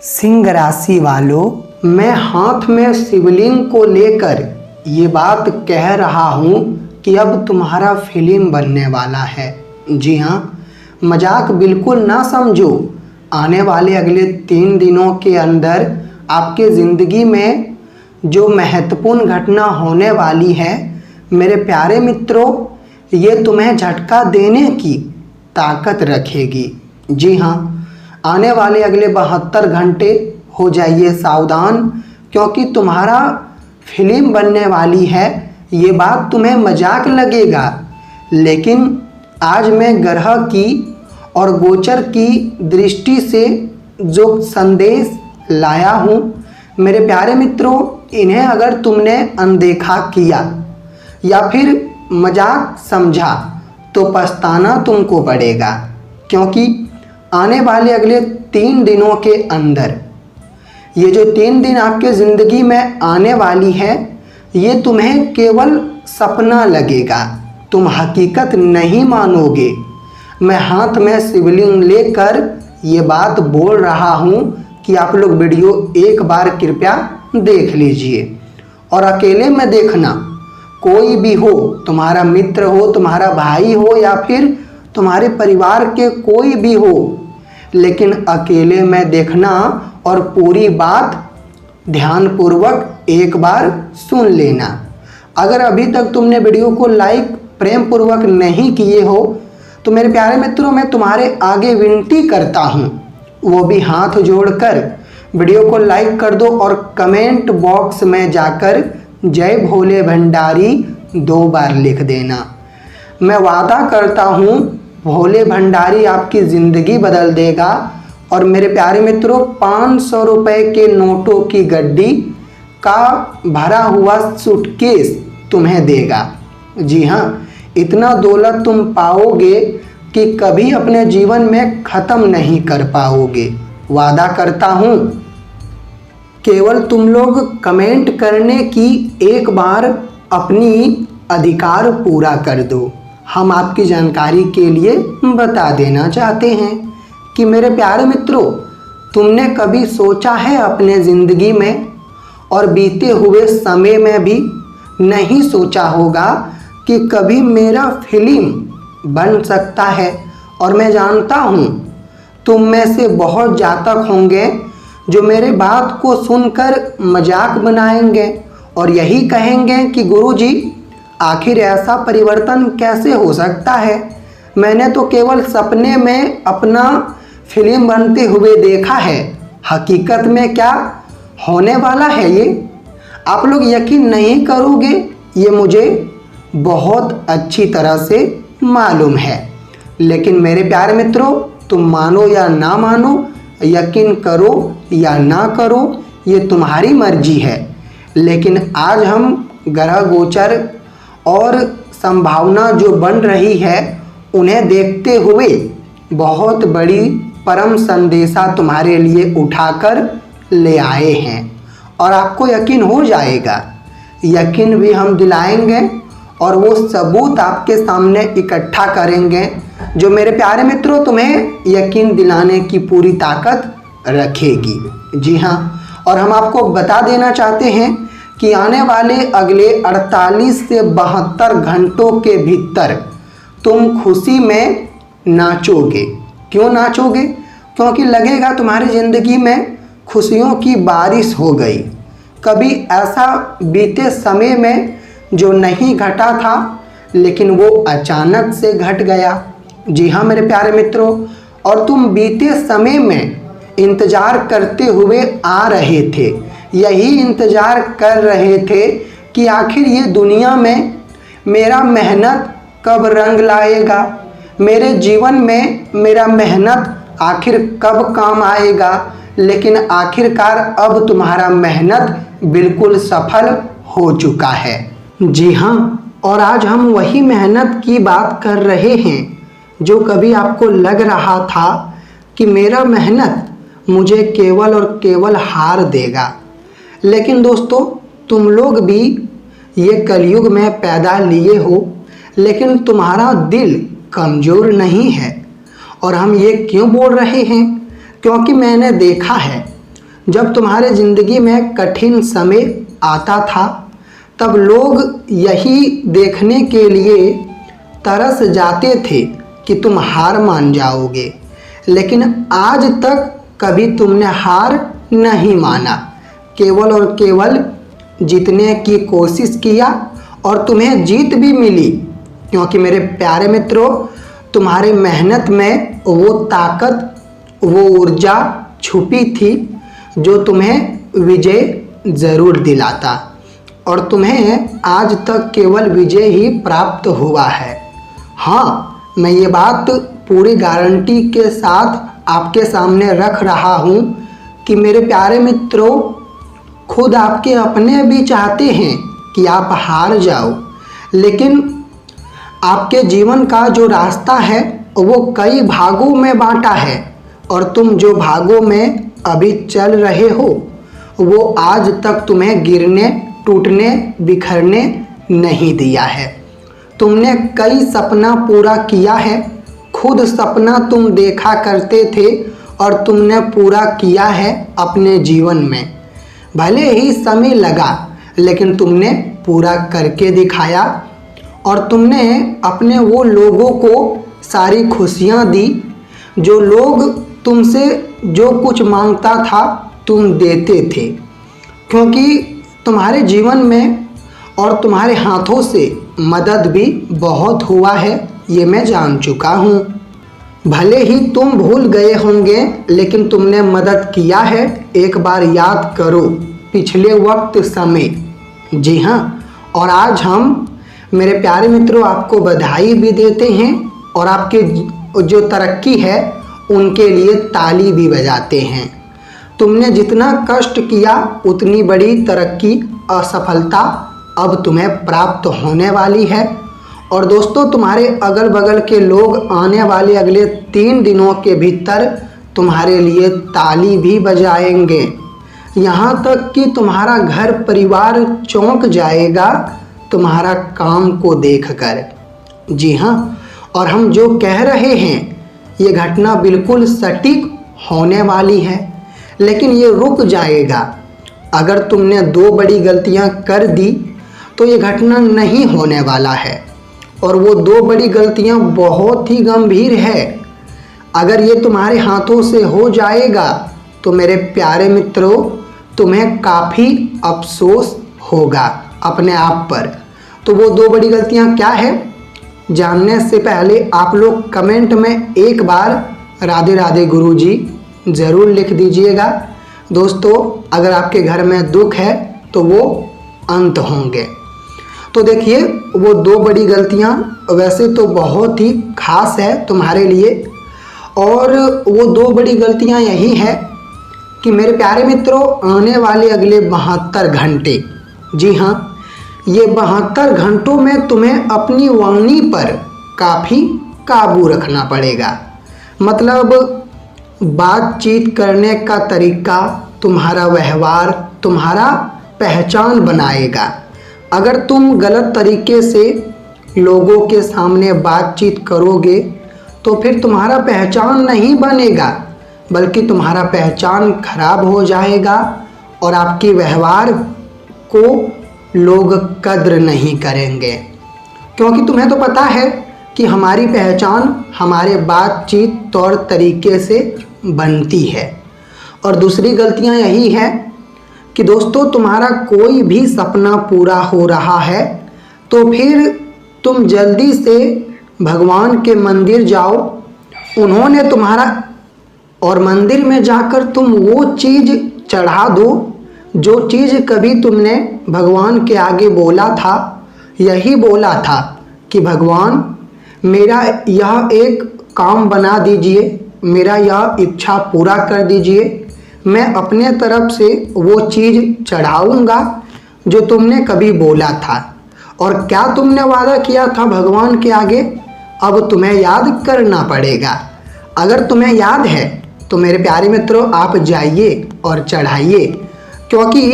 सिंह राशि वालों, मैं हाथ में शिवलिंग को लेकर ये बात कह रहा हूँ कि अब तुम्हारा फिल्म बनने वाला है। जी हाँ, मजाक बिल्कुल ना समझो। आने वाले अगले 3 दिनों के अंदर आपके ज़िंदगी में जो महत्वपूर्ण घटना होने वाली है, मेरे प्यारे मित्रों, ये तुम्हें झटका देने की ताकत रखेगी। जी हाँ, आने वाले अगले 72 घंटे हो जाइए सावधान, क्योंकि तुम्हारा फिल्म बनने वाली है। ये बात तुम्हें मजाक लगेगा, लेकिन आज मैं ग्रह की और गोचर की दृष्टि से जो संदेश लाया हूँ, मेरे प्यारे मित्रों, इन्हें अगर तुमने अनदेखा किया या फिर मजाक समझा तो पछताना तुमको पड़ेगा। क्योंकि आने वाले अगले 3 दिनों के अंदर ये जो 3 दिन आपके ज़िंदगी में आने वाली है, ये तुम्हें केवल सपना लगेगा, तुम हकीकत नहीं मानोगे। मैं हाथ में शिवलिंग लेकर ये बात बोल रहा हूँ कि आप लोग वीडियो एक बार कृपया देख लीजिए, और अकेले में देखना। कोई भी हो, तुम्हारा मित्र हो, तुम्हारा भाई हो, या फिर तुम्हारे परिवार के कोई भी हो, लेकिन अकेले में देखना और पूरी बात ध्यानपूर्वक एक बार सुन लेना। अगर अभी तक तुमने वीडियो को लाइक प्रेम पूर्वक नहीं किए हो तो मेरे प्यारे मित्रों, मैं तुम्हारे आगे विनती करता हूँ, वो भी हाथ जोड़कर वीडियो को लाइक कर दो और कमेंट बॉक्स में जाकर जय भोले भंडारी 2 बार लिख देना। मैं वादा करता हूँ भोले भंडारी आपकी ज़िंदगी बदल देगा। और मेरे प्यारे मित्रों, 500 रुपए के नोटों की गड्डी का भरा हुआ सूटकेस तुम्हें देगा। जी हाँ, इतना दौलत तुम पाओगे कि कभी अपने जीवन में ख़त्म नहीं कर पाओगे। वादा करता हूँ, केवल तुम लोग कमेंट करने की एक बार अपनी अधिकार पूरा कर दो। हम आपकी जानकारी के लिए बता देना चाहते हैं कि मेरे प्यारे मित्रों, तुमने कभी सोचा है अपने ज़िंदगी में और बीते हुए समय में भी नहीं सोचा होगा कि कभी मेरा फिल्म बन सकता है। और मैं जानता हूँ तुम में से बहुत जातक होंगे जो मेरे बात को सुनकर मजाक बनाएंगे और यही कहेंगे कि गुरुजी, आखिर ऐसा परिवर्तन कैसे हो सकता है? मैंने तो केवल सपने में अपना फिल्म बनते हुए देखा है, हकीकत में क्या होने वाला है ये आप लोग यकीन नहीं करोगे। ये मुझे बहुत अच्छी तरह से मालूम है, लेकिन मेरे प्यारे मित्रों, तुम मानो या ना मानो, यकीन करो या ना करो, ये तुम्हारी मर्जी है। लेकिन आज हम ग्रह गोचर और संभावना जो बन रही है, उन्हें देखते हुए बहुत बड़ी परम संदेशा तुम्हारे लिए उठाकर ले आए हैं। और आपको यकीन हो जाएगा, यकीन भी हम दिलाएंगे और वो सबूत आपके सामने इकट्ठा करेंगे जो मेरे प्यारे मित्रों तुम्हें यकीन दिलाने की पूरी ताकत रखेगी। जी हाँ, और हम आपको बता देना चाहते हैं कि आने वाले अगले 48 से 72 घंटों के भीतर तुम खुशी में नाचोगे। क्यों नाचोगे? क्योंकि लगेगा तुम्हारी ज़िंदगी में खुशियों की बारिश हो गई। कभी ऐसा बीते समय में जो नहीं घटा था, लेकिन वो अचानक से घट गया। जी हाँ मेरे प्यारे मित्रों, और तुम बीते समय में इंतज़ार करते हुए आ रहे थे, यही इंतज़ार कर रहे थे कि आखिर ये दुनिया में मेरा मेहनत कब रंग लाएगा, मेरे जीवन में मेरा मेहनत आखिर कब काम आएगा। लेकिन आखिरकार अब तुम्हारा मेहनत बिल्कुल सफल हो चुका है। जी हाँ, और आज हम वही मेहनत की बात कर रहे हैं जो कभी आपको लग रहा था कि मेरा मेहनत मुझे केवल और केवल हार देगा। लेकिन दोस्तों, तुम लोग भी ये कलयुग में पैदा लिए हो, लेकिन तुम्हारा दिल कमज़ोर नहीं है। और हम ये क्यों बोल रहे हैं? क्योंकि मैंने देखा है जब तुम्हारे ज़िंदगी में कठिन समय आता था तब लोग यही देखने के लिए तरस जाते थे कि तुम हार मान जाओगे, लेकिन आज तक कभी तुमने हार नहीं माना, केवल और केवल जीतने की कोशिश किया और तुम्हें जीत भी मिली। क्योंकि मेरे प्यारे मित्रों, तुम्हारे मेहनत में वो ताकत, वो ऊर्जा छुपी थी जो तुम्हें विजय ज़रूर दिलाता, और तुम्हें आज तक केवल विजय ही प्राप्त हुआ है। हाँ, मैं ये बात पूरी गारंटी के साथ आपके सामने रख रहा हूँ कि मेरे प्यारे मित्रों, खुद आपके अपने भी चाहते हैं कि आप हार जाओ, लेकिन आपके जीवन का जो रास्ता है वो कई भागों में बांटा है, और तुम जो भागों में अभी चल रहे हो वो आज तक तुम्हें गिरने, टूटने, बिखरने नहीं दिया है। तुमने कई सपना पूरा किया है, खुद सपना तुम देखा करते थे और तुमने पूरा किया है अपने जीवन में। भले ही समय लगा, लेकिन तुमने पूरा करके दिखाया, और तुमने अपने वो लोगों को सारी खुशियाँ दी जो लोग तुमसे जो कुछ मांगता था तुम देते थे। क्योंकि तुम्हारे जीवन में और तुम्हारे हाथों से मदद भी बहुत हुआ है, ये मैं जान चुका हूँ। भले ही तुम भूल गए होंगे, लेकिन तुमने मदद किया है। एक बार याद करो पिछले वक्त समय। जी हाँ, और आज हम मेरे प्यारे मित्रों आपको बधाई भी देते हैं और आपके जो तरक्की है उनके लिए ताली भी बजाते हैं। तुमने जितना कष्ट किया उतनी बड़ी तरक्की, असफलता अब तुम्हें प्राप्त होने वाली है। और दोस्तों, तुम्हारे अगल बगल के लोग आने वाले अगले 3 दिनों के भीतर तुम्हारे लिए ताली भी बजाएंगे। यहाँ तक कि तुम्हारा घर परिवार चौंक जाएगा तुम्हारा काम को देखकर। जी हाँ, और हम जो कह रहे हैं ये घटना बिल्कुल सटीक होने वाली है, लेकिन ये रुक जाएगा। अगर तुमने 2 बड़ी गलतियां कर दी तो ये घटना नहीं होने वाला है, और वो 2 बड़ी गलतियां बहुत ही गंभीर है। अगर ये तुम्हारे हाथों से हो जाएगा तो मेरे प्यारे मित्रों, तुम्हें काफ़ी अफसोस होगा अपने आप पर। तो वो 2 बड़ी गलतियां क्या है, जानने से पहले आप लोग कमेंट में एक बार राधे राधे गुरुजी ज़रूर लिख दीजिएगा। दोस्तों, अगर आपके घर में दुख है तो वो अंत होंगे। तो देखिए, वो 2 बड़ी गलतियां वैसे तो बहुत ही खास है तुम्हारे लिए, और वो 2 बड़ी गलतियां यही है कि मेरे प्यारे मित्रों, आने वाले अगले 72 घंटे, जी हाँ, ये 72 घंटों में तुम्हें अपनी वाणी पर काफ़ी काबू रखना पड़ेगा। मतलब बातचीत करने का तरीका, तुम्हारा व्यवहार तुम्हारा पहचान बनाएगा। अगर तुम गलत तरीके से लोगों के सामने बातचीत करोगे तो फिर तुम्हारा पहचान नहीं बनेगा, बल्कि तुम्हारा पहचान खराब हो जाएगा और आपके व्यवहार को लोग कद्र नहीं करेंगे। क्योंकि तुम्हें तो पता है कि हमारी पहचान हमारे बातचीत तौर तरीके से बनती है। और दूसरी गलतियां यही है कि दोस्तों, तुम्हारा कोई भी सपना पूरा हो रहा है तो फिर तुम जल्दी से भगवान के मंदिर जाओ, उन्होंने तुम्हारा, और मंदिर में जाकर तुम वो चीज़ चढ़ा दो जो चीज़ कभी तुमने भगवान के आगे बोला था। यही बोला था कि भगवान, मेरा यह एक काम बना दीजिए, मेरा यह इच्छा पूरा कर दीजिए। मैं अपने तरफ से वो चीज़ चढ़ाऊँगा जो तुमने कभी बोला था। और क्या तुमने वादा किया था भगवान के आगे, अब तुम्हें याद करना पड़ेगा। अगर तुम्हें याद है तो मेरे प्यारे मित्रों, आप जाइए और चढ़ाइए, क्योंकि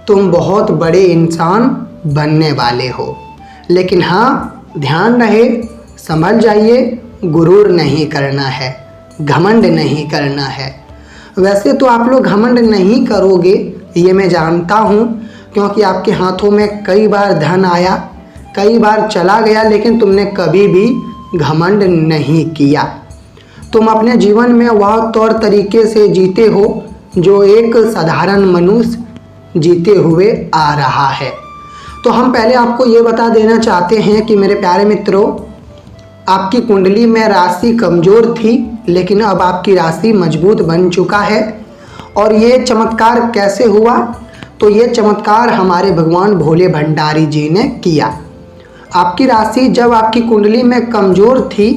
तुम बहुत बड़े इंसान बनने वाले हो। लेकिन हाँ, ध्यान रहे, संभल जाइए, गुरूर नहीं करना है, घमंड नहीं करना है। वैसे तो आप लोग घमंड नहीं करोगे, ये मैं जानता हूँ, क्योंकि आपके हाथों में कई बार धन आया, कई बार चला गया, लेकिन तुमने कभी भी घमंड नहीं किया। तुम अपने जीवन में वह तौर तरीके से जीते हो जो एक साधारण मनुष्य जीते हुए आ रहा है। तो हम पहले आपको ये बता देना चाहते हैं कि मेरे प्यारे मित्रों, आपकी कुंडली में राशि कमज़ोर थी, लेकिन अब आपकी राशि मजबूत बन चुका है। और ये चमत्कार कैसे हुआ? तो ये चमत्कार हमारे भगवान भोले भंडारी जी ने किया। आपकी राशि जब आपकी कुंडली में कमज़ोर थी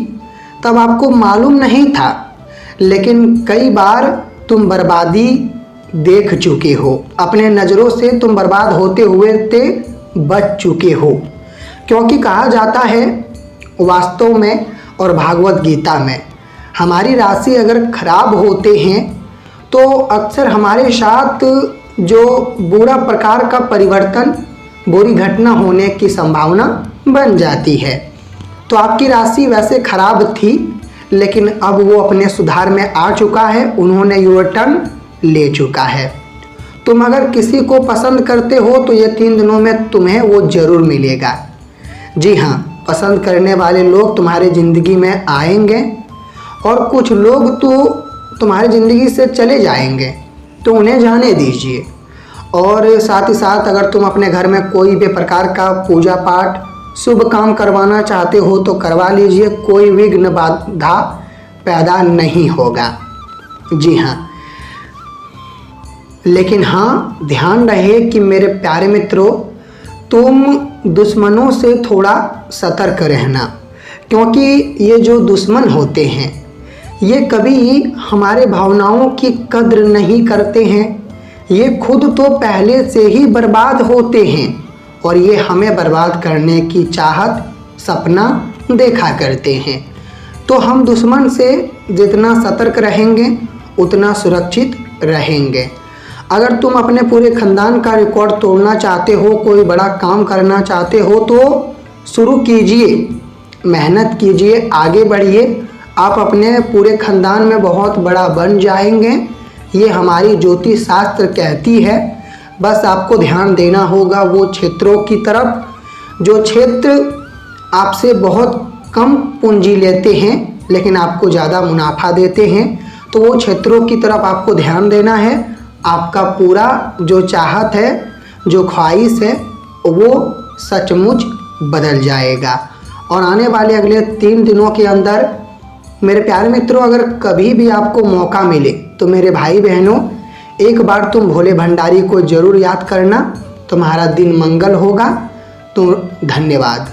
तब आपको मालूम नहीं था, लेकिन कई बार तुम बर्बादी देख चुके हो, अपने नज़रों से तुम बर्बाद होते हुए बच चुके हो। क्योंकि कहा जाता है वास्तव में और भागवत गीता में, हमारी राशि अगर खराब होते हैं तो अक्सर हमारे साथ जो बुरा प्रकार का परिवर्तन, बुरी घटना होने की संभावना बन जाती है। तो आपकी राशि वैसे खराब थी, लेकिन अब वो अपने सुधार में आ चुका है, उन्होंने यू टर्न ले चुका है। तुम अगर किसी को पसंद करते हो तो ये 3 दिनों में तुम्हें वो ज़रूर मिलेगा। जी हाँ, पसंद करने वाले लोग तुम्हारी ज़िंदगी में आएंगे और कुछ लोग तो तुम्हारी ज़िंदगी से चले जाएंगे, तो उन्हें जाने दीजिए। और साथ ही साथ अगर तुम अपने घर में कोई भी प्रकार का पूजा पाठ, शुभ काम करवाना चाहते हो तो करवा लीजिए, कोई विघ्न बाधा पैदा नहीं होगा। जी हाँ, लेकिन हाँ, ध्यान रहे कि मेरे प्यारे मित्रों, तुम दुश्मनों से थोड़ा सतर्क रहना, क्योंकि ये जो दुश्मन होते हैं ये कभी हमारे भावनाओं की कद्र नहीं करते हैं। ये खुद तो पहले से ही बर्बाद होते हैं और ये हमें बर्बाद करने की चाहत, सपना देखा करते हैं। तो हम दुश्मन से जितना सतर्क रहेंगे उतना सुरक्षित रहेंगे। अगर तुम अपने पूरे ख़ानदान का रिकॉर्ड तोड़ना चाहते हो, कोई बड़ा काम करना चाहते हो तो शुरू कीजिए, मेहनत कीजिए, आगे बढ़िए। आप अपने पूरे ख़ानदान में बहुत बड़ा बन जाएंगे, ये हमारी ज्योतिष शास्त्र कहती है। बस आपको ध्यान देना होगा वो क्षेत्रों की तरफ जो क्षेत्र आपसे बहुत कम पूंजी लेते हैं लेकिन आपको ज़्यादा मुनाफा देते हैं। तो वो क्षेत्रों की तरफ आपको ध्यान देना है। आपका पूरा जो चाहत है, जो ख्वाहिश है, वो सचमुच बदल जाएगा। और आने वाले अगले 3 दिनों के अंदर मेरे प्यारे मित्रों, अगर कभी भी आपको मौका मिले तो मेरे भाई बहनों, एक बार तुम भोले भंडारी को ज़रूर याद करना, तुम्हारा दिन मंगल होगा। तो धन्यवाद।